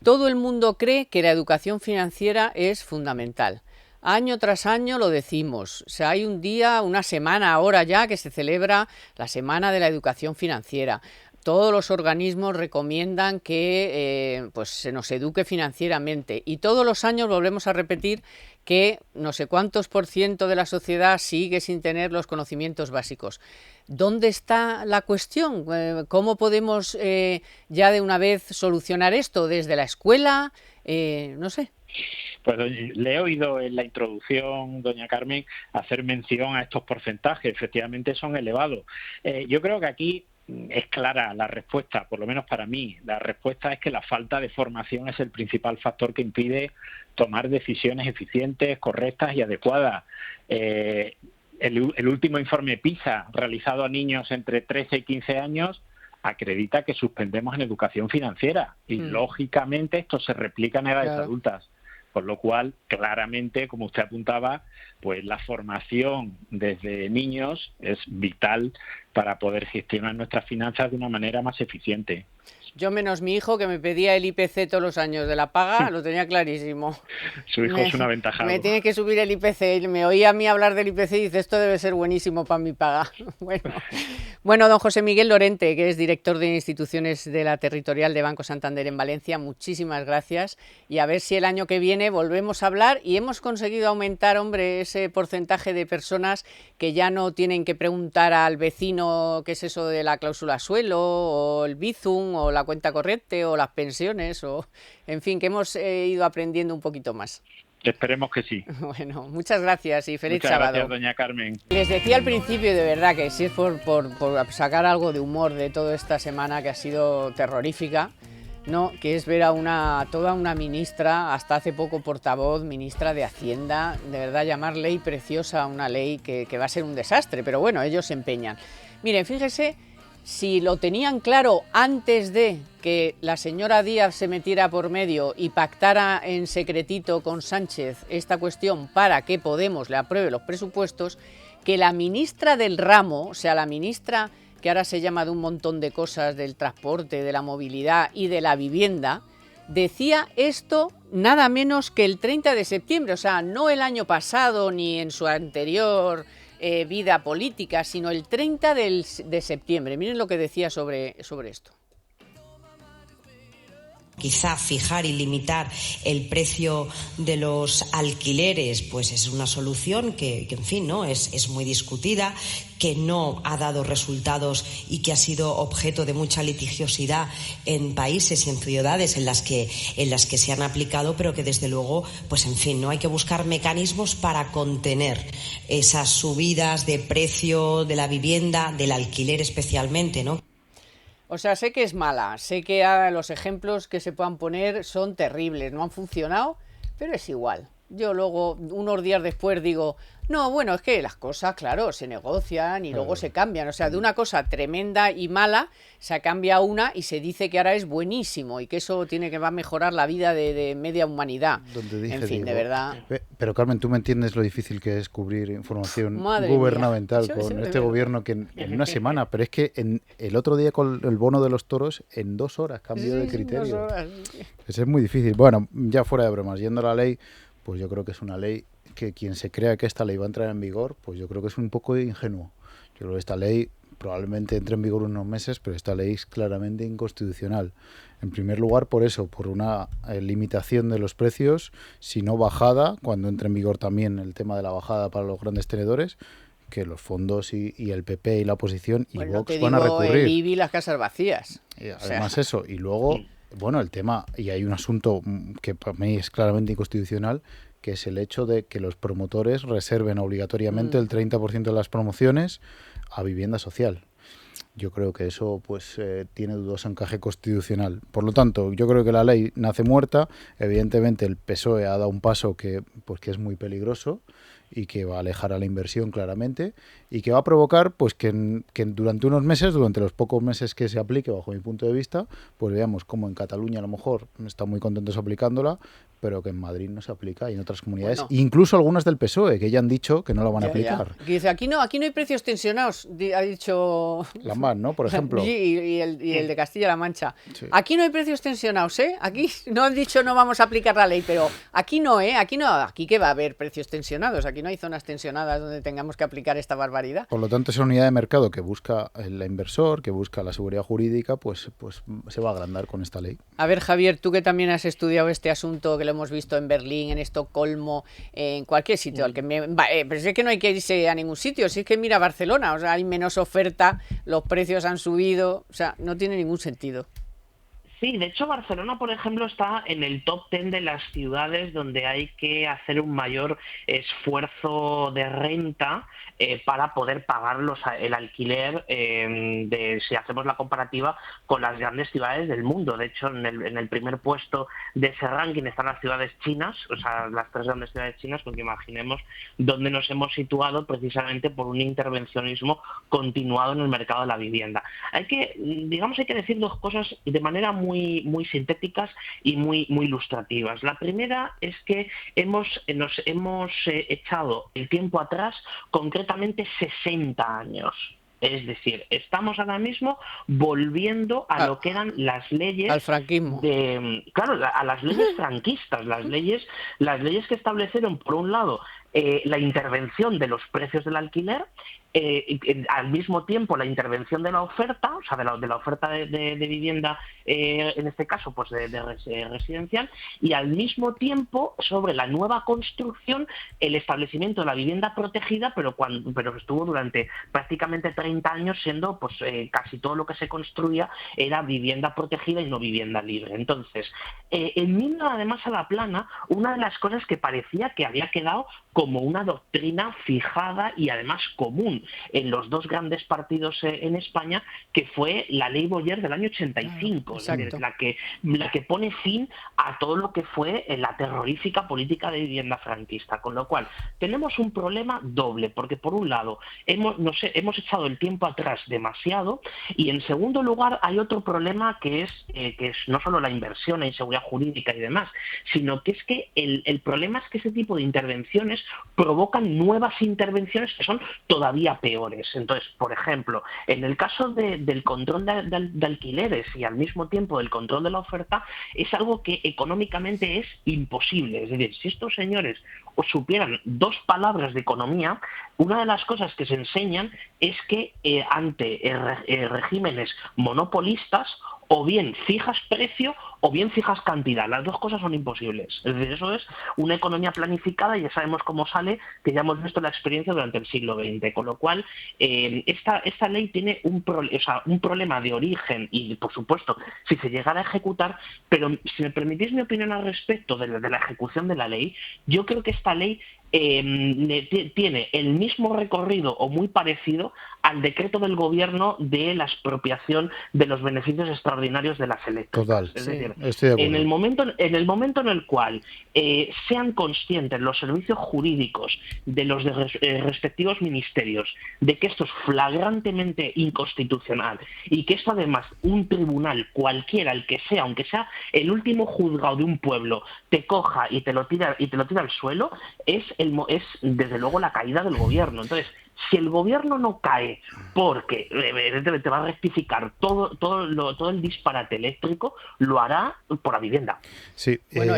Todo el mundo cree que la educación financiera es fundamental. Año tras año lo decimos. O sea, hay un día, una semana ahora ya que se celebra la Semana de la Educación Financiera. Todos los organismos recomiendan que pues se nos eduque financieramente, y todos los años volvemos a repetir que no sé cuántos % de la sociedad sigue sin tener los conocimientos básicos. ¿Dónde está la cuestión? ¿Cómo podemos ya de una vez solucionar esto? ¿Desde la escuela? No sé. Pues le he oído en la introducción, doña Carmen, hacer mención a estos porcentajes. Efectivamente son elevados. Yo creo que aquí es clara la respuesta, por lo menos para mí. La respuesta es que la falta de formación es el principal factor que impide tomar decisiones eficientes, correctas y adecuadas. El último informe PISA, realizado a niños entre 13 y 15 años, acredita que suspendemos en educación financiera, y lógicamente esto se replica en edades adultas. Con lo cual, claramente, como usted apuntaba, pues la formación desde niños es vital para poder gestionar nuestras finanzas de una manera más eficiente. Yo menos mi hijo, que me pedía el IPC todos los años de la paga, lo tenía clarísimo. Su hijo es un aventajado. Me tiene que subir el IPC, me oía a mí hablar del IPC y dice, esto debe ser buenísimo para mi paga. Bueno, don José Miguel Lorente, que es director de instituciones de la territorial de Banco Santander en Valencia, muchísimas gracias, y a ver si el año que viene volvemos a hablar y hemos conseguido aumentar, hombre, ese porcentaje de personas que ya no tienen que preguntar al vecino qué es eso de la cláusula suelo, o el Bizum, o la cuenta corriente, o las pensiones, o en fin, que hemos ido aprendiendo un poquito más. Esperemos que sí. Bueno, muchas gracias y feliz sábado. Muchas gracias, doña Carmen. Les decía al principio, de verdad, que si es por sacar algo de humor de toda esta semana que ha sido terrorífica, ¿no? Que es ver a toda una ministra, hasta hace poco portavoz, ministra de Hacienda, de verdad llamar ley preciosa a una ley que va a ser un desastre, pero bueno, ellos se empeñan. Miren, fíjese, si lo tenían claro antes de que la señora Díaz se metiera por medio y pactara en secretito con Sánchez esta cuestión para que Podemos le apruebe los presupuestos, que la ministra del ramo, o sea, la ministra que ahora se llama de un montón de cosas, del transporte, de la movilidad y de la vivienda, decía esto nada menos que el 30 de septiembre, o sea, no el año pasado ni en su anterior vida política, sino el 30 de septiembre. Miren lo que decía sobre esto. Quizá fijar y limitar el precio de los alquileres, pues es una solución que en fin, ¿no? Es muy discutida, que no ha dado resultados y que ha sido objeto de mucha litigiosidad en países y en ciudades en las que se han aplicado, pero que desde luego, pues en fin, no hay que buscar mecanismos para contener esas subidas de precio de la vivienda, del alquiler especialmente, ¿no? O sea, sé que es mala, sé que los ejemplos que se puedan poner son terribles, no han funcionado, pero es igual. yo luego, unos días después, digo, no, bueno, es que las cosas, claro, se negocian y luego se cambian. O sea, de una cosa tremenda y mala se cambia una y se dice que ahora es buenísimo y que eso va a mejorar la vida de media humanidad. En fin, de verdad. Pero Carmen, tú me entiendes lo difícil que es cubrir información Madre gubernamental mía. con este gobierno que en una semana, pero es que el otro día con el bono de los toros, en 2 horas cambió de criterio. 2 horas. Eso es muy difícil. Bueno, ya fuera de bromas, yendo a la ley, pues yo creo que es una ley que quien se crea que esta ley va a entrar en vigor, pues yo creo que es un poco ingenuo. Yo creo que esta ley probablemente entre en vigor unos meses, pero esta ley es claramente inconstitucional. En primer lugar, por eso, por una limitación de los precios, si no bajada, cuando entre en vigor también el tema de la bajada para los grandes tenedores, que los fondos y el PP y la oposición y Vox van a recurrir. El IBI y las casas vacías. Y además eso, y luego, bueno, el tema, y hay un asunto que para mí es claramente inconstitucional, que es el hecho de que los promotores reserven obligatoriamente el 30% de las promociones a vivienda social. Yo creo que eso pues tiene dudoso encaje constitucional. Por lo tanto, yo creo que la ley nace muerta. Evidentemente el PSOE ha dado un paso que es muy peligroso y que va a alejar a la inversión claramente y que va a provocar pues que durante unos meses, durante los pocos meses que se aplique, bajo mi punto de vista, pues veamos cómo en Cataluña a lo mejor están muy contentos aplicándola, pero que en Madrid no se aplica y en otras comunidades, incluso algunas del PSOE, que ya han dicho que no la van a aplicar. Que dice, aquí no hay precios tensionados, ha dicho la MAN, ¿no? Por ejemplo. y el de Castilla-La Mancha. Sí. Aquí no hay precios tensionados, ¿eh? Aquí no han dicho no vamos a aplicar la ley, pero aquí no, ¿eh? Aquí que va a haber precios tensionados, aquí no hay zonas tensionadas donde tengamos que aplicar esta barbaridad. Por lo tanto, esa unidad de mercado que busca el inversor, que busca la seguridad jurídica, pues se va a agrandar con esta ley. A ver, Javier, tú que también has estudiado este asunto, que lo hemos visto en Berlín, en Estocolmo, en cualquier sitio, pero es que no hay que irse a ningún sitio, si es que mira Barcelona, o sea, hay menos oferta, los precios han subido, o sea, no tiene ningún sentido. Sí, de hecho Barcelona, por ejemplo, está en el top 10 de las ciudades donde hay que hacer un mayor esfuerzo de renta para poder pagar el alquiler si hacemos la comparativa con las grandes ciudades del mundo. De hecho, en el primer puesto de ese ranking están las ciudades chinas, o sea, las 3 grandes ciudades chinas, porque imaginemos dónde nos hemos situado precisamente por un intervencionismo continuado en el mercado de la vivienda. Hay que decir 2 cosas de manera muy sintéticas y muy ilustrativas. La primera es que nos hemos echado el tiempo atrás, concretamente 60 años. Es decir, estamos ahora mismo volviendo a lo que eran las leyes al franquismo. A las leyes franquistas, las leyes que establecieron, por un lado, la intervención de los precios del alquiler, al mismo tiempo la intervención de la oferta, o sea, de la oferta de vivienda, en este caso pues de residencial, y al mismo tiempo sobre la nueva construcción, el establecimiento de la vivienda protegida, pero estuvo durante prácticamente 30 años siendo pues casi todo lo que se construía era vivienda protegida y no vivienda libre. Entonces, enmienda además a la plana una de las cosas que parecía que había quedado como una doctrina fijada y además común en los 2 grandes partidos en España, que fue la ley Boyer del año 85, es decir, la que pone fin a todo lo que fue la terrorífica política de vivienda franquista. Con lo cual, tenemos un problema doble, porque por un lado hemos echado el tiempo atrás demasiado, y en segundo lugar hay otro problema que es no solo la inversión, la inseguridad jurídica y demás, sino que es que el problema es que ese tipo de intervenciones provocan nuevas intervenciones que son todavía peores. Entonces, por ejemplo, en el caso del control de alquileres y al mismo tiempo del control de la oferta, es algo que económicamente es imposible. Es decir, si estos señores os supieran 2 palabras de economía, una de las cosas que se enseñan es que ante regímenes monopolistas, o bien fijas precio o bien fijas cantidad. Las 2 cosas son imposibles. Es decir, eso es una economía planificada y ya sabemos cómo sale, que ya hemos visto la experiencia durante el siglo XX. Con lo cual, esta ley tiene un problema de origen y, por supuesto, si se llegara a ejecutar, pero si me permitís mi opinión al respecto de la ejecución de la ley, yo creo que esta ley tiene el mismo recorrido o muy parecido al decreto del gobierno de la expropiación de los beneficios extraordinarios de las eléctricas. Total, es sí, decir, estoy de acuerdo. en el momento en el cual sean conscientes los servicios jurídicos de los respectivos ministerios de que esto es flagrantemente inconstitucional y que esto además un tribunal cualquiera, el que sea, aunque sea el último juzgado de un pueblo, te coja y te lo tira al suelo, es desde luego la caída del gobierno. Entonces, si el gobierno no cae porque evidentemente va a rectificar todo el disparate eléctrico, lo hará por la vivienda. Sí, bueno,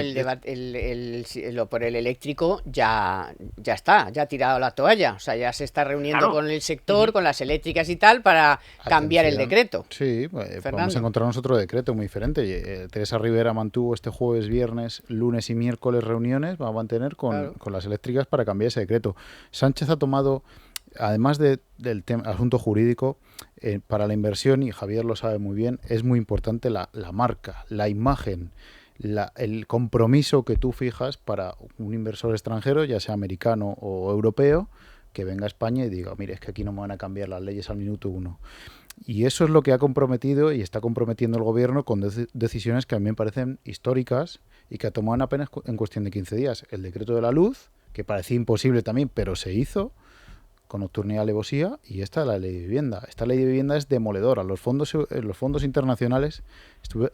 por el eléctrico ya está, ya ha tirado la toalla, o sea, ya se está reuniendo con el sector, con las eléctricas y tal, para cambiar el decreto. Sí, vamos a encontrarnos otro decreto muy diferente. Teresa Rivera mantuvo este jueves, viernes, lunes y miércoles reuniones, va a mantener con las eléctricas para cambiar ese decreto. Sánchez ha tomado, además del asunto jurídico, para la inversión, y Javier lo sabe muy bien, es muy importante la marca, la imagen, el compromiso que tú fijas para un inversor extranjero, ya sea americano o europeo, que venga a España y diga, mire, es que aquí no me van a cambiar las leyes al minuto uno. Y eso es lo que ha comprometido y está comprometiendo el gobierno con decisiones que a mí me parecen históricas y que ha tomado apenas en cuestión de 15 días. El decreto de la luz, que parecía imposible también, pero se hizo con nocturnidad y alevosía, y esta es la ley de vivienda. Esta ley de vivienda es demoledora. Los fondos internacionales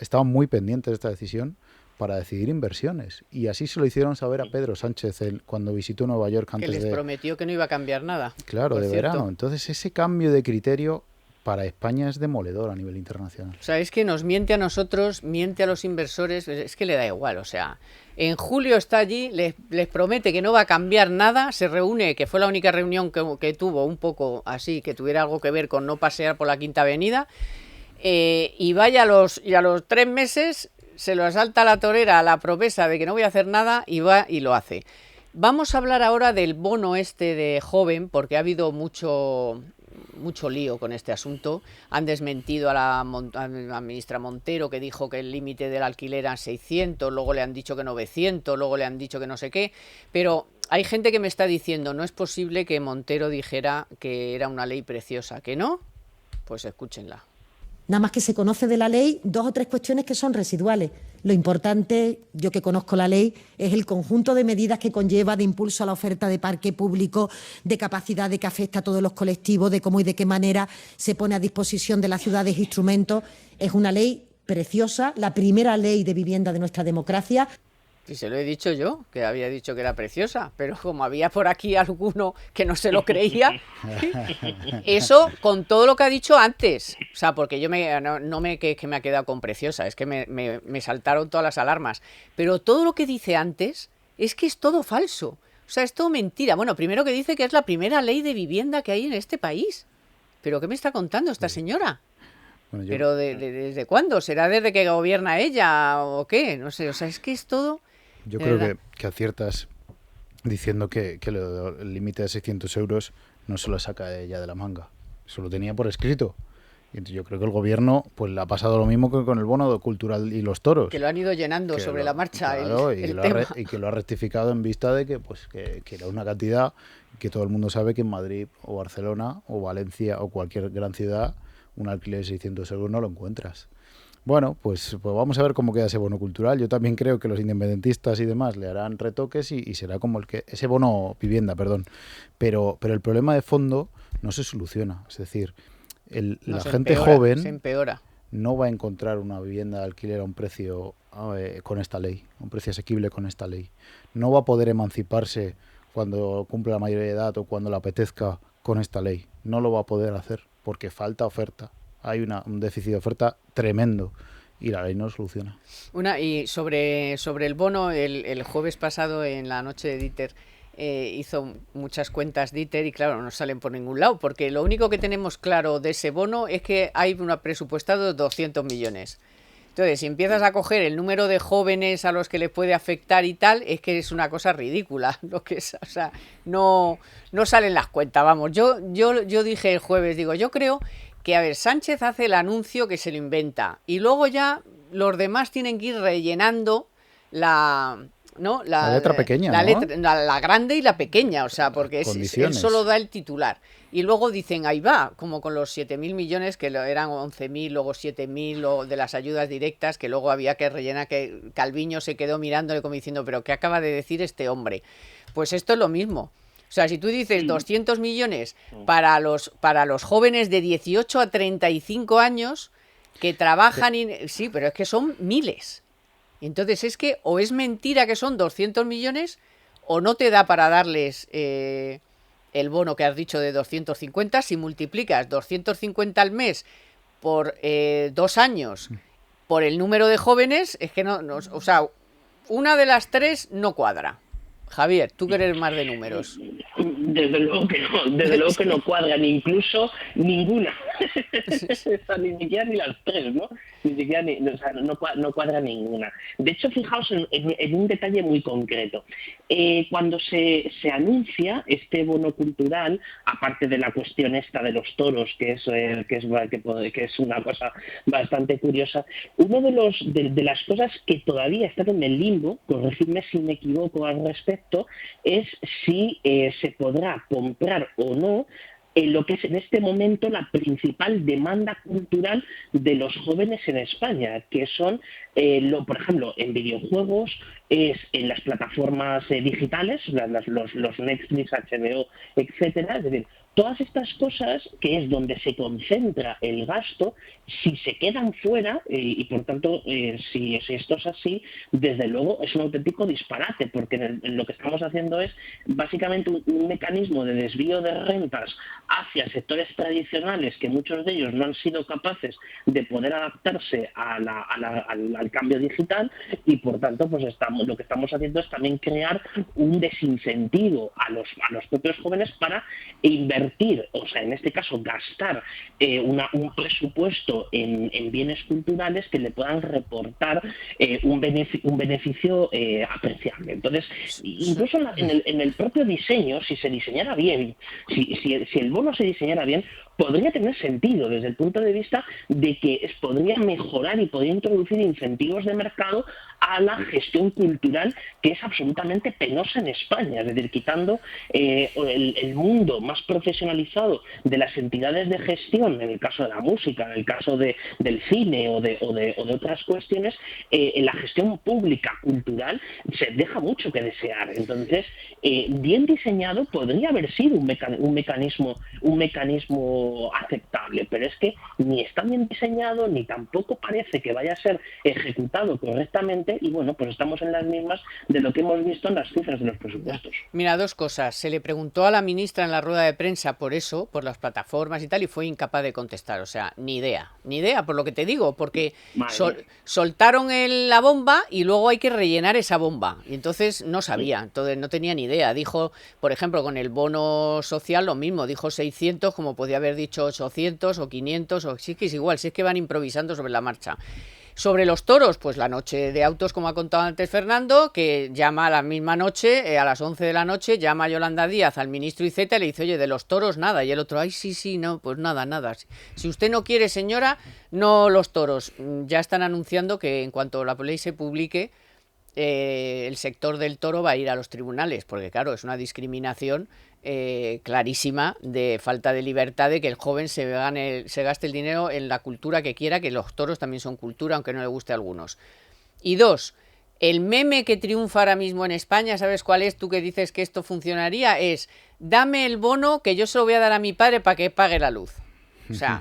estaban muy pendientes de esta decisión para decidir inversiones, y así se lo hicieron saber a Pedro Sánchez cuando visitó Nueva York antes que les prometió que no iba a cambiar nada. Claro, de verano. Entonces ese cambio de criterio para España es demoledor a nivel internacional. O sea, es que nos miente a nosotros, miente a los inversores, es que le da igual, o sea, en julio está allí, les promete que no va a cambiar nada, se reúne, que fue la única reunión que tuvo un poco así, que tuviera algo que ver con no pasear por la Quinta Avenida, y vaya a los 3 meses, se lo asalta a la torera la promesa de que no voy a hacer nada y va y lo hace. Vamos a hablar ahora del bono de joven, porque ha habido mucho lío con este asunto. Han desmentido a la ministra Montero, que dijo que el límite del alquiler era 600, luego le han dicho que 900, luego le han dicho que no sé qué, pero hay gente que me está diciendo, no es posible que Montero dijera que era una ley preciosa, ¿que no? Pues escúchenla. Nada más que se conoce de la ley 2 o 3 cuestiones que son residuales. Lo importante, yo que conozco la ley, es el conjunto de medidas que conlleva de impulso a la oferta de parque público, de capacidad de que afecta a todos los colectivos, de cómo y de qué manera se pone a disposición de las ciudades instrumentos. Es una ley preciosa, la primera ley de vivienda de nuestra democracia. Y se lo he dicho yo, que había dicho que era preciosa, pero como había por aquí alguno que no se lo creía, eso con todo lo que ha dicho antes, o sea, porque yo que me ha quedado con preciosa, es que me saltaron todas las alarmas, pero todo lo que dice antes es que es todo falso, o sea, es todo mentira. Bueno, primero que dice que es la primera ley de vivienda que hay en este país, pero ¿qué me está contando esta señora? Bueno, ¿pero desde cuándo? ¿Será desde que gobierna ella o qué? No sé, o sea, es que es todo... Yo creo que aciertas diciendo que el límite de 600 euros no se lo saca ella de la manga. Eso lo tenía por escrito. Y yo creo que el gobierno pues le ha pasado lo mismo que con el bono cultural y los toros. Que lo han ido llenando sobre la marcha. Claro, y que lo ha rectificado en vista de que era una cantidad que todo el mundo sabe que en Madrid o Barcelona o Valencia o cualquier gran ciudad un alquiler de 600 euros no lo encuentras. Bueno, pues vamos a ver cómo queda ese bono cultural. Yo también creo que los independentistas y demás le harán retoques y será como ese bono vivienda, perdón. Pero el problema de fondo no se soluciona. Es decir, la gente joven se empeora. No va a encontrar una vivienda de alquiler a un precio con esta ley, un precio asequible con esta ley. No va a poder emanciparse cuando cumpla la mayoría de edad o cuando le apetezca con esta ley. No lo va a poder hacer porque falta oferta. Hay un déficit de oferta tremendo y la ley no lo soluciona. Y sobre el bono, el jueves pasado en la noche de Dieter hizo muchas cuentas Dieter y claro, no salen por ningún lado, porque lo único que tenemos claro de ese bono es que hay un presupuestado de 200 millones. Entonces, si empiezas a coger el número de jóvenes a los que les puede afectar y tal, es que es una cosa ridícula lo que es, o sea, no salen las cuentas, vamos. Yo dije el jueves, yo creo que, a ver, Sánchez hace el anuncio que se lo inventa y luego ya los demás tienen que ir rellenando ¿no? La letra pequeña, la grande y la pequeña, o sea, porque él solo da el titular. Y luego dicen, ahí va, como con los 7.000 millones, que eran 11.000, luego 7.000, o de las ayudas directas, que luego había que rellenar, que Calviño se quedó mirándole como diciendo, pero ¿qué acaba de decir este hombre? Pues esto es lo mismo. O sea, si tú dices 200 millones para los jóvenes de 18 a 35 años que trabajan, sí, pero es que son miles. Entonces es que o es mentira que son 200 millones o no te da para darles el bono que has dicho de 250. Si multiplicas 250 al mes por 2 años por el número de jóvenes, es que no, o sea, una de las tres no cuadra. Javier, tú que eres más de números. Desde luego que no cuadran, incluso ninguna. Ni siquiera ni las tres, ¿no? Ni siquiera no cuadra ninguna. De hecho, fijaos en un detalle muy concreto. Cuando se anuncia este bono cultural, aparte de la cuestión esta de los toros, que es una cosa bastante curiosa, uno de las cosas que todavía están en el limbo, corregidme si me equivoco al respecto, es si se podrá comprar o no lo que es en este momento la principal demanda cultural de los jóvenes en España, que son, por ejemplo, en videojuegos, es en las plataformas digitales, los Netflix, HBO, etcétera. Es decir, todas estas cosas, que es donde se concentra el gasto, si se quedan fuera, y por tanto, si esto es así, desde luego es un auténtico disparate, porque en lo que estamos haciendo es básicamente un mecanismo de desvío de rentas hacia sectores tradicionales, que muchos de ellos no han sido capaces de poder adaptarse al cambio digital, y por tanto pues lo que estamos haciendo es también crear un desincentivo a los propios jóvenes para invertir, o sea, en este caso gastar un presupuesto en bienes culturales que le puedan reportar un beneficio apreciable. Entonces, incluso en el propio diseño, si se diseñara bien, si el bono se diseñara bien, podría tener sentido desde el punto de vista de que podría mejorar y podría introducir incentivos de mercado a la gestión cultural, que es absolutamente penosa en España, es decir, quitando el mundo más profesionalizado de las entidades de gestión, en el caso de la música, en el caso del cine o de otras cuestiones, en la gestión pública cultural se deja mucho que desear. Entonces, bien diseñado podría haber sido un mecanismo aceptable, pero es que ni está bien diseñado ni tampoco parece que vaya a ser ejecutado correctamente, y bueno, pues estamos en las mismas de lo que hemos visto en las cifras de los presupuestos. Mira, dos cosas. Se le preguntó a la ministra en la rueda de prensa por eso, por las plataformas y tal, y fue incapaz de contestar. O sea, ni idea por lo que te digo, porque soltaron la bomba y luego hay que rellenar esa bomba, y entonces no sabía, entonces no tenía ni idea. Dijo, por ejemplo, con el bono social lo mismo, dijo 600 como podía haber dicho 800 o 500, o sí, es que es igual, si es que van improvisando sobre la marcha. Sobre los toros, pues la noche de autos, como ha contado antes Fernando, que llama a la misma noche, a las 11 de la noche, llama a Yolanda Díaz al ministro Iceta y le dice, oye, de los toros nada, y el otro, ay, sí, no, pues nada. Si usted no quiere, señora, no los toros. Ya están anunciando que en cuanto la ley se publique, el sector del toro va a ir a los tribunales, porque claro, es una discriminación clarísima de falta de libertad, de que el joven se gaste el dinero en la cultura que quiera, que los toros también son cultura, aunque no le guste a algunos. Y dos, el meme que triunfa ahora mismo en España, ¿sabes cuál es? Tú que dices que esto funcionaría, es dame el bono que yo se lo voy a dar a mi padre para que pague la luz. O sea,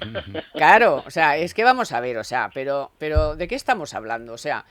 claro, o sea, es que vamos a ver, o sea, pero ¿de qué estamos hablando? O sea,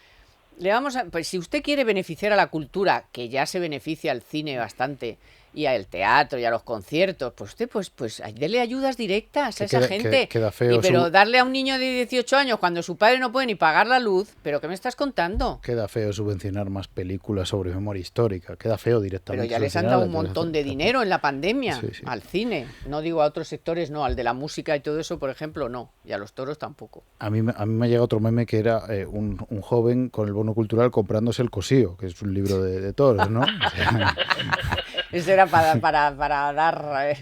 pues si usted quiere beneficiar a la cultura, que ya se beneficia al cine bastante, y al teatro y a los conciertos, pues usted pues dele ayudas directas a esa gente. Queda feo, pero darle a un niño de 18 años cuando su padre no puede ni pagar la luz, ¿pero qué me estás contando? Queda feo subvencionar más películas sobre memoria histórica, queda feo directamente. Pero ya les han dado un montón de dinero en la pandemia al cine, no digo a otros sectores, no, al de la música y todo eso, por ejemplo, no, y a los toros tampoco. A mí me ha llegado otro meme que era un joven con el bono cultural comprándose El Cosío, que es un libro de toros, ¿no? O sea, eso era para dar...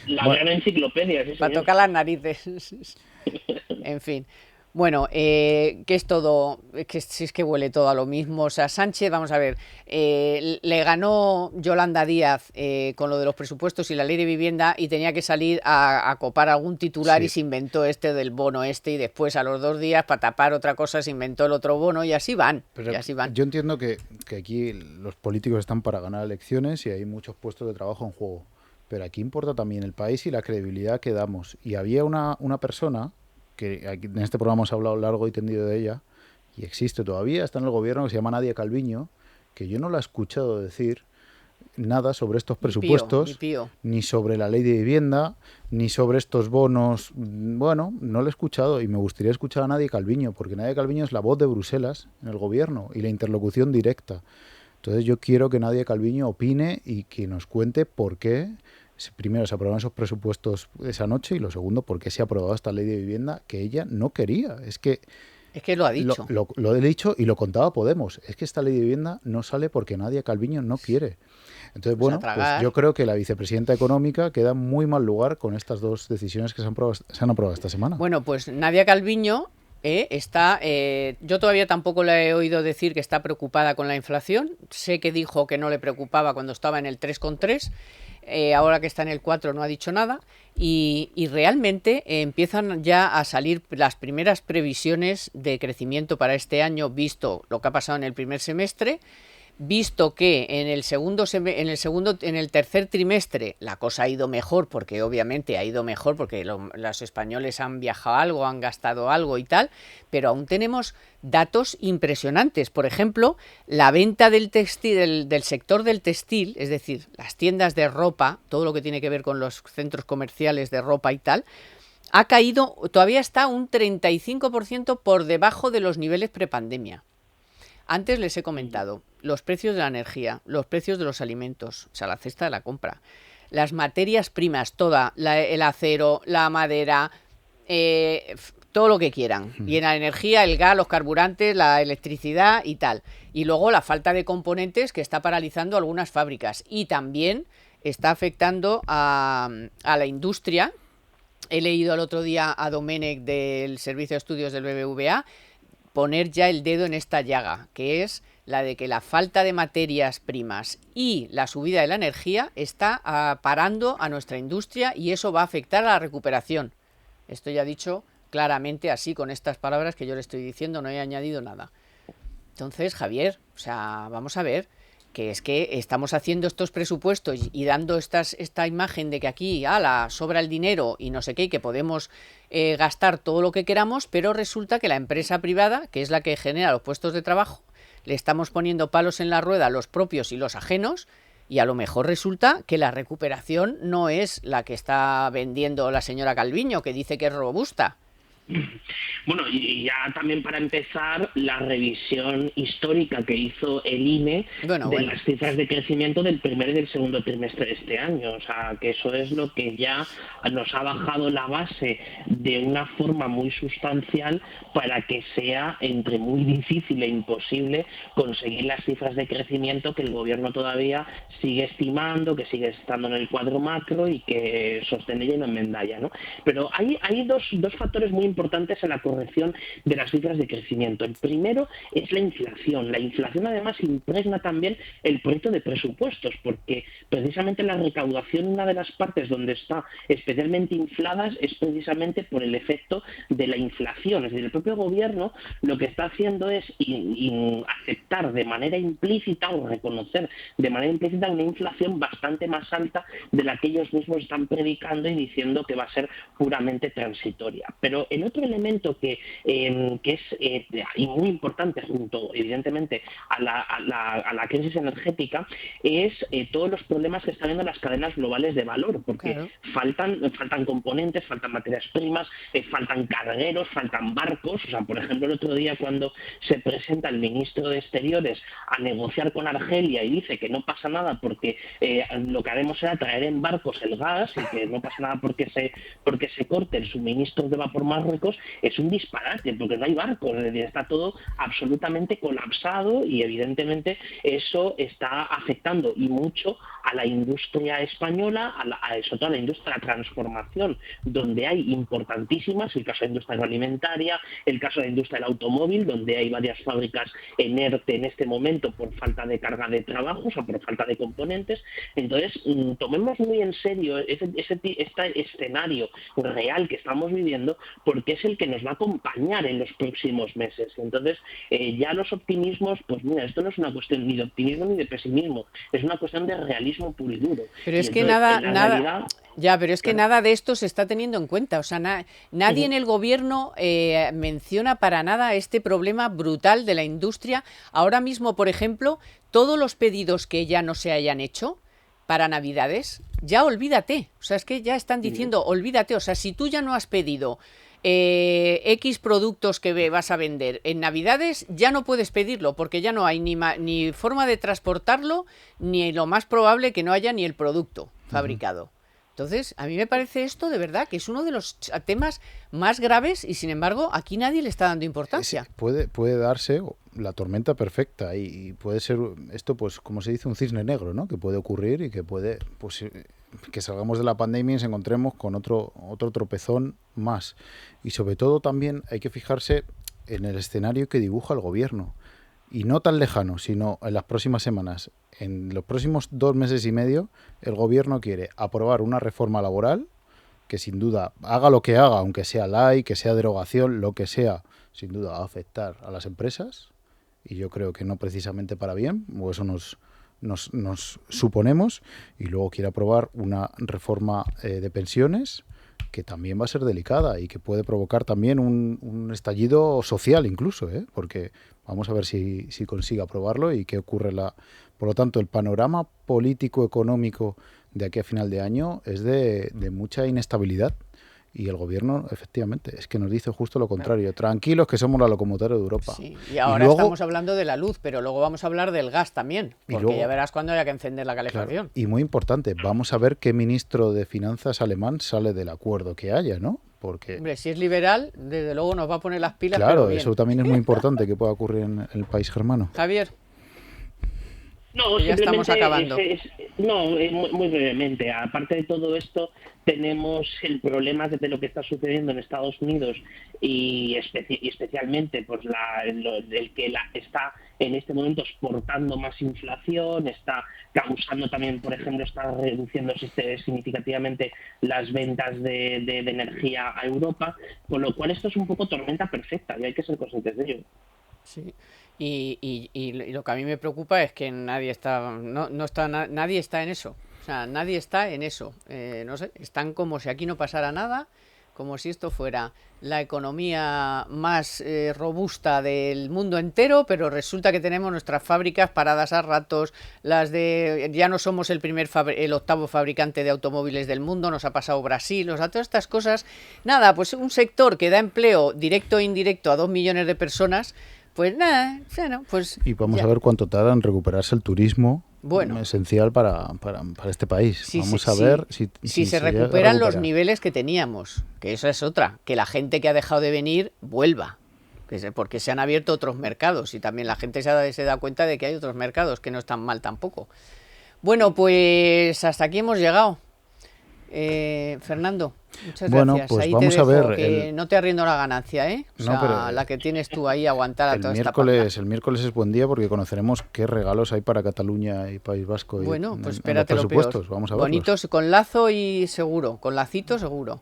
La gran enciclopedia. Sí, para tocar las narices. En fin. Bueno, que es todo, que si es que huele todo a lo mismo. O sea, Sánchez, vamos a ver, le ganó Yolanda Díaz con lo de los presupuestos y la ley de vivienda y tenía que salir a copar algún titular, sí, y se inventó este del bono y después a los 2 días para tapar otra cosa se inventó el otro bono y así van. Pero y así van. Yo entiendo que aquí los políticos están para ganar elecciones y hay muchos puestos de trabajo en juego. Pero aquí importa también el país y la credibilidad que damos. Y había una persona que aquí en este programa hemos hablado largo y tendido de ella, y existe todavía, está en el gobierno, que se llama Nadia Calviño, que yo no la he escuchado decir nada sobre estos presupuestos, ni sobre la ley de vivienda, ni sobre estos bonos. Bueno, no lo he escuchado y me gustaría escuchar a Nadia Calviño, porque Nadia Calviño es la voz de Bruselas en el gobierno y la interlocución directa. Entonces yo quiero que Nadia Calviño opine y que nos cuente por qué primero se aprobaron esos presupuestos esa noche y lo segundo, por qué se ha aprobado esta ley de vivienda que ella no quería. Es que lo ha dicho. Lo he dicho y lo contaba Podemos. Es que esta ley de vivienda no sale porque Nadia Calviño no quiere. Entonces, bueno, pues yo creo que la vicepresidenta económica queda muy mal lugar con estas dos decisiones que se han aprobado esta semana. Bueno, pues Nadia Calviño está, yo todavía tampoco le he oído decir que está preocupada con la inflación. Sé que dijo que no le preocupaba cuando estaba en el 3,3. Ahora que está en el 4 no ha dicho nada y realmente empiezan ya a salir las primeras previsiones de crecimiento para este año, visto lo que ha pasado en el primer semestre, visto que en el tercer trimestre la cosa ha ido mejor, porque obviamente ha ido mejor porque los españoles han viajado algo, han gastado algo y tal, pero aún tenemos datos impresionantes. Por ejemplo, la venta del textil, del sector del textil, es decir, las tiendas de ropa, todo lo que tiene que ver con los centros comerciales de ropa y tal, ha caído, todavía está un 35% por debajo de los niveles prepandemia. Antes les he comentado los precios de la energía, los precios de los alimentos, o sea, la cesta de la compra, las materias primas, el acero, la madera, todo lo que quieran. Y en la energía, el gas, los carburantes, la electricidad y tal. Y luego la falta de componentes que está paralizando algunas fábricas. Y también está afectando a la industria. He leído el otro día a Domènech del Servicio de Estudios del BBVA poner ya el dedo en esta llaga, que es la de que la falta de materias primas y la subida de la energía está parando a nuestra industria y eso va a afectar a la recuperación. Esto ya dicho claramente así, con estas palabras que yo le estoy diciendo, no he añadido nada. Entonces, Javier, o sea, vamos a ver, que es que estamos haciendo estos presupuestos y dando esta imagen de que aquí sobra el dinero y no sé qué, y que podemos gastar todo lo que queramos, pero resulta que la empresa privada, que es la que genera los puestos de trabajo, le estamos poniendo palos en la rueda, los propios y los ajenos, y a lo mejor resulta que la recuperación no es la que está vendiendo la señora Calviño, que dice que es robusta. Bueno, y ya también para empezar, la revisión histórica que hizo el INE de las cifras de crecimiento del primer y del segundo trimestre de este año. O sea, que eso es lo que ya nos ha bajado la base de una forma muy sustancial para que sea entre muy difícil e imposible conseguir las cifras de crecimiento que el gobierno todavía sigue estimando, que sigue estando en el cuadro macro y que sostiene y no enmendalla, ¿no? Pero hay dos factores muy importantes en la corrección de las cifras de crecimiento. El primero es la inflación. La inflación además impregna también el proyecto de presupuestos, porque precisamente la recaudación, una de las partes donde está especialmente infladas es precisamente por el efecto de la inflación. Es decir, el propio gobierno lo que está haciendo es aceptar de manera implícita o reconocer de manera implícita una inflación bastante más alta de la que ellos mismos están predicando y diciendo que va a ser puramente transitoria. Pero el otro elemento que es y muy importante junto evidentemente a la crisis energética es todos los problemas que están viendo las cadenas globales de valor, porque claro, faltan componentes, faltan materias primas, faltan cargueros, faltan barcos. O sea, por ejemplo, el otro día cuando se presenta el ministro de Exteriores a negociar con Argelia y dice que no pasa nada porque lo que haremos será traer en barcos el gas y que no pasa nada porque se corte el suministro de vapor más barcos es un disparate, porque no hay barcos, es decir, está todo absolutamente colapsado y evidentemente eso está afectando y mucho a la industria española, sobre todo a la industria de la transformación, donde hay importantísimas, el caso de la industria agroalimentaria, el caso de la industria del automóvil, donde hay varias fábricas en ERTE en este momento por falta de carga de trabajo, o sea, por falta de componentes. Entonces, tomemos muy en serio este escenario real que estamos viviendo, porque es el que nos va a acompañar en los próximos meses. Entonces, ya los optimismos, pues mira, esto no es una cuestión ni de optimismo ni de pesimismo, es una cuestión de realismo puro y duro. Pero es y que entonces, nada de esto se está teniendo en cuenta. O sea, nadie en el gobierno menciona para nada este problema brutal de la industria. Ahora mismo, por ejemplo, todos los pedidos que ya no se hayan hecho para Navidades, ya olvídate. O sea, es que ya están diciendo, olvídate. O sea, si tú ya no has pedido X productos que vas a vender en Navidades, ya no puedes pedirlo, porque ya no hay ni forma de transportarlo, ni lo más probable que no haya ni el producto fabricado. Entonces, a mí me parece esto de verdad que es uno de los temas más graves y, sin embargo, aquí nadie le está dando importancia. Puede darse la tormenta perfecta y puede ser esto, pues, como se dice, un cisne negro, ¿no? Que puede ocurrir y que puede, pues, que salgamos de la pandemia y nos encontremos con otro tropezón más. Y sobre todo también hay que fijarse en el escenario que dibuja el gobierno. Y no tan lejano, sino en las próximas semanas. En los próximos 2 meses y medio, el gobierno quiere aprobar una reforma laboral que sin duda, haga lo que haga, aunque sea ley, que sea derogación, lo que sea, sin duda va a afectar a las empresas. Y yo creo que no precisamente para bien, o eso nos suponemos. Y luego quiere aprobar una reforma de pensiones que también va a ser delicada y que puede provocar también un estallido social incluso, porque vamos a ver si consigue aprobarlo y qué ocurre. Por lo tanto, el panorama político-económico de aquí a final de año es de mucha inestabilidad. Y el gobierno, efectivamente, es que nos dice justo lo contrario. Tranquilos, que somos la locomotora de Europa. Sí, y ahora luego, estamos hablando de la luz, pero luego vamos a hablar del gas también, porque luego, ya verás cuando haya que encender la calefacción. Claro, y muy importante, vamos a ver qué ministro de Finanzas alemán sale del acuerdo que haya, ¿no? Porque, hombre, si es liberal, desde luego nos va a poner las pilas. Claro, pero bien. Eso también es muy importante que pueda ocurrir en el país germano. Javier. No, ya estamos acabando. Muy brevemente. Aparte de todo esto, tenemos el problema de lo que está sucediendo en Estados Unidos y especialmente pues el que está en este momento exportando más inflación, está causando también, por ejemplo, está reduciendo significativamente las ventas de energía a Europa, con lo cual esto es un poco tormenta perfecta y hay que ser conscientes de ello. Sí. Y lo que a mí me preocupa es que nadie está en eso. O sea, nadie está en eso. No sé, están como si aquí no pasara nada, como si esto fuera la economía más robusta del mundo entero, pero resulta que tenemos nuestras fábricas paradas a ratos, ya no somos el octavo fabricante de automóviles del mundo, nos ha pasado Brasil, o sea, todas estas cosas. Nada, pues un sector que da empleo directo e indirecto a 2 millones de personas. Pues nada, bueno, pues... Y vamos a ver cuánto tarda en recuperarse el turismo, esencial para este país. Vamos a ver si se recuperan los niveles que teníamos, que esa es otra, que la gente que ha dejado de venir vuelva, porque se han abierto otros mercados y también la gente se da cuenta de que hay otros mercados que no están mal tampoco. Bueno, pues hasta aquí hemos llegado. Fernando, muchas gracias. Pues ahí vamos te dejo, a ver. Que no te arriendo la ganancia, ¿eh? O sea, la que tienes tú ahí aguantar a toda esta panda. El miércoles es buen día porque conoceremos qué regalos hay para Cataluña y País Vasco. Bueno, pues espérate lo peor. Vamos a verlos. Bonitos, con lazo y seguro, con lacito seguro.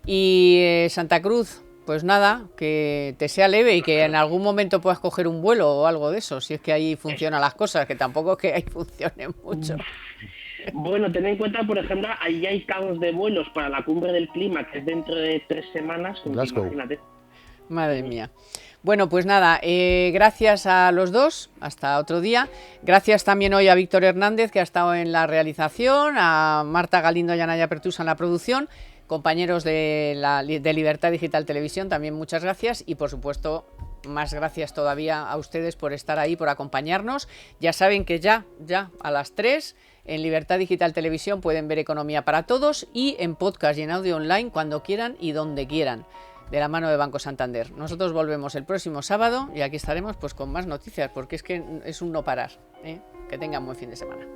Y Santa Cruz, pues nada, que te sea leve y que en algún momento puedas coger un vuelo o algo de eso, si es que ahí funcionan las cosas, que tampoco es que ahí funcionen mucho. Bueno, ten en cuenta, por ejemplo, ahí hay cabos de vuelos para la cumbre del clima, que es dentro de 3 semanas. Imagínate. Madre mía. Bueno, pues nada, gracias a los dos, hasta otro día. Gracias también hoy a Víctor Hernández, que ha estado en la realización, a Marta Galindo y a Naya Pertusa en la producción, compañeros de Libertad Digital Televisión, también muchas gracias y, por supuesto, más gracias todavía a ustedes por estar ahí, por acompañarnos. Ya saben que ya a las 3 en Libertad Digital Televisión pueden ver Economía para Todos y en podcast y en audio online cuando quieran y donde quieran. de la mano de Banco Santander. Nosotros volvemos el próximo sábado y aquí estaremos pues con más noticias, porque es que es un no parar, ¿eh? Que tengan buen fin de semana.